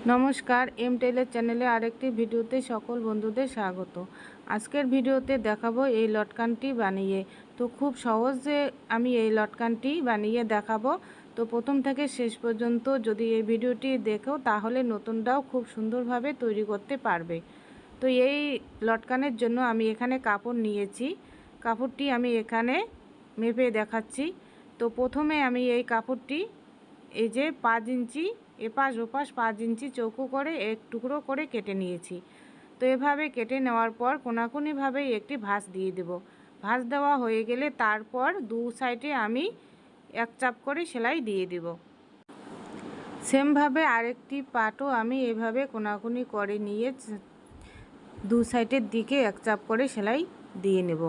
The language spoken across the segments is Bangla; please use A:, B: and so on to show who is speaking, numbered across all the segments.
A: নমস্কার, এম টেইলার চ্যানেলে আরেকটি ভিডিওতে সকল বন্ধুদের স্বাগত। আজকের ভিডিওতে দেখাবো এই লটকানটি বানিয়ে। তো খুব সহজে আমি এই লটকানটি বানিয়ে দেখাবো। তো প্রথম থেকে শেষ পর্যন্ত যদি এই ভিডিওটি দেখো তাহলে নতুনটাও খুব সুন্দরভাবে তৈরি করতে পারবে। তো এই লটকানের জন্য আমি এখানে কাপড় নিয়েছি। কাপড়টি আমি এখানে মেপে দেখাচ্ছি। তো প্রথমে আমি এই কাপড়টি এই যে 5 ইঞ্চি এপাশ ওপাশ 5 ইঞ্চি চৌকো করে এক টুকরো করে কেটে নিয়েছি। তো এভাবে কেটে নেওয়ার পর কোনাকুনিভাবে একটি ভাঁজ দিয়ে দেব। ভাঁজ দেওয়া হয়ে গেলে তারপর দু সাইডে আমি এক চাপ করে সেলাই দিয়ে দেব। সেমভাবে আরেকটি পাটও আমি এভাবে কোনাকুনি করে নিয়ে দু সাইডের দিকে এক চাপ করে সেলাই দিয়ে নেব।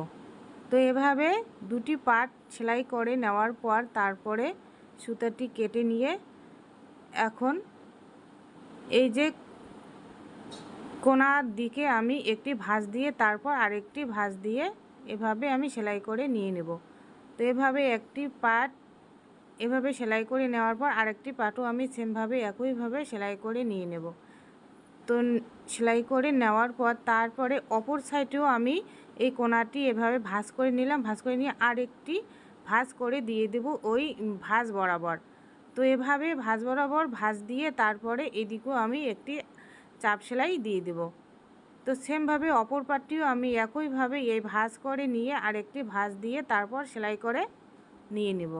A: তো এভাবে দুটি পাট সেলাই করে নেওয়ার পর তারপরে সুতাটি কেটে নিয়ে এখন এই যে কোণার দিকে আমি একটি ভাঁজ দিয়ে তারপর আরেকটি ভাঁজ দিয়ে এভাবে আমি সেলাই করে নিয়ে নেব। তো এভাবে একটি পাট এভাবে সেলাই করে নেওয়ার পর আরেকটি পাটও আমি সেমভাবে একইভাবে সেলাই করে নিয়ে নেব। তো সেলাই করে নেওয়ার পর তারপরে অপর সাইডেও আমি এই কোণাটি এভাবে ভাঁজ করে নিলাম। ভাঁজ করে নিয়ে আরেকটি ভাঁজ করে দিয়ে দেব ওই ভাঁজ বরাবর। তো এভাবে ভাঁজ বরাবর ভাঁজ দিয়ে তারপরে এদিকেও আমি একটি চাপ সেলাই দিয়ে দেব। তো সেমভাবে অপর পাটটিও আমি একইভাবে এই ভাঁজ করে নিয়ে আরেকটি ভাঁজ দিয়ে তারপর সেলাই করে নিয়ে নেব।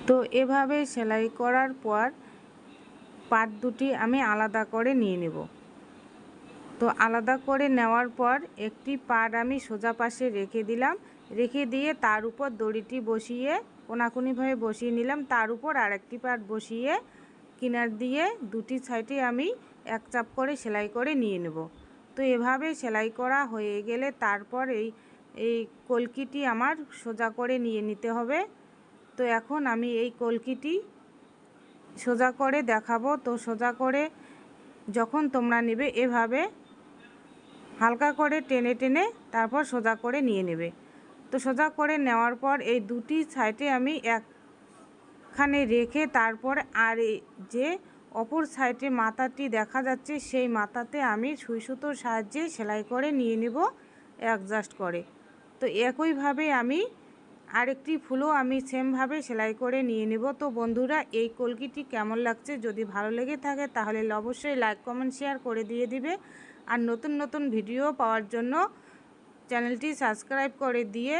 A: তো এভাবে সেলাই করার পর পাট দুটি আমি আলাদা করে নিয়ে নেব। তো আলাদা করে নেওয়ার পর একটি পাট আমি সোজা পাশে রেখে দিলাম। রেখে দিয়ে তার উপর দড়িটি বসিয়ে কোনাকুনিভাবে বসিয়ে নিলাম। তার উপর আরেকটি পাট বসিয়ে কিনার দিয়ে দুটি সাইডে আমি এক চাপ করে সেলাই করে নিয়ে নেব। তো এভাবে সেলাই করা হয়ে গেলে তারপর এই কলকিটি আমার সোজা করে নিয়ে নিতে হবে। তো এখন আমি এই কলকিটি সোজা করে দেখাবো। তো সোজা করে যখন তোমরা নেবে এভাবে হালকা করে টেনে টেনে তারপর সোজা করে নিয়ে নেবে। তো সোজা করে নেওয়ার পর এই দুটি সাইডে আমি একখানে রেখে তারপর আর যে অপর সাইডে মাথাটি দেখা যাচ্ছে সেই মাথাতে আমি সুই সুতোর সাহায্যে সেলাই করে নিয়ে নেব অ্যাডজাস্ট করে। তো একইভাবে আমি আরেকটি ফুলও আমি সেমভাবে সেলাই করে নিয়ে নেব। তো বন্ধুরা, এই কলকিটি কেমন লাগছে যদি ভালো লেগে থাকে তাহলে অবশ্যই লাইক কমেন্ট শেয়ার করে দিয়ে দিবে। আর নতুন নতুন ভিডিও পাওয়ার জন্য চ্যানেলটি সাবস্ক্রাইব করে দিয়ে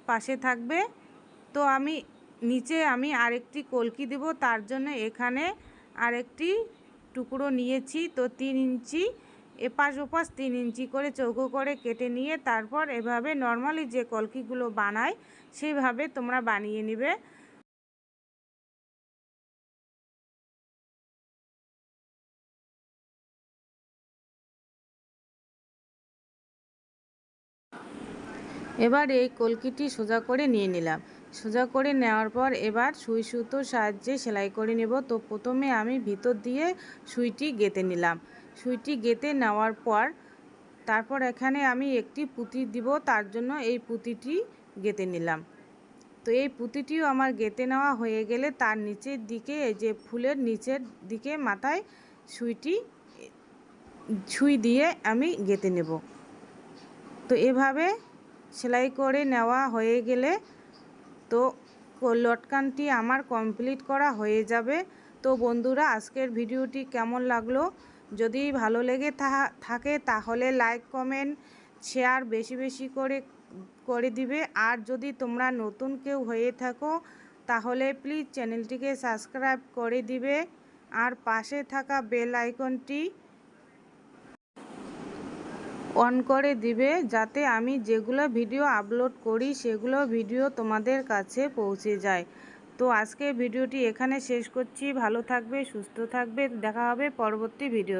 A: পাশে থাকবে। তো আমি নিচে আমি আরেকটি কলকি দেব, তার জন্য এখানে আরেকটি টুকরো নিয়েছি। তো 3 ইঞ্চি এপাশ ওপাশ 3 ইঞ্চি করে চৌকো করে কেটে নিয়ে তারপর এভাবে নর্মালি যে কলকিগুলো বানায় সেইভাবে তোমরা বানিয়ে নেবে। এবার এই কলকিটি সোজা করে নিয়ে নিলাম। সোজা করে নেওয়ার পর এবার সুই সুতোর সাহায্যে সেলাই করে নেব। তো প্রথমে আমি ভিতর দিয়ে সুইটি গেঁথে নিলাম। সুইটি গেঁথে নেওয়ার পর তারপর এখানে আমি একটি পুঁতি দিব, তার জন্য এই পুঁতিটি গেঁথে নিলাম। তো এই পুঁতিটিও আমার গেঁথে নেওয়া হয়ে গেলে তার নিচের দিকে এই যে ফুলের নিচের দিকে মাথায় সুই দিয়ে আমি গেঁথে নেব। তো এভাবে সেলাই করে নেওয়া হয়ে গেলে তো লটকানটি আমার কমপ্লিট করা হয়ে যাবে। তো বন্ধুরা, আজকের ভিডিওটি কেমন লাগলো যদি ভালো লেগে থাকে তাহলে লাইক কমেন্ট শেয়ার বেশি বেশি করে দিবে। আর যদি তোমরা নতুন কেউ হয়ে থাকো তাহলে প্লিজ চ্যানেলটিকে সাবস্ক্রাইব করে দিবে আর পাশে থাকা বেল আইকনটি অন করে দিবে, যাতে আমি যেগুলো ভিডিও আপলোড করি সেগুলো ভিডিও তোমাদের কাছে পৌঁছে যায়। তো আজকে ভিডিওটি এখানে শেষ করছি। ভালো থাকবে, সুস্থ থাকবে, দেখা হবে পরবর্তী ভিডিও।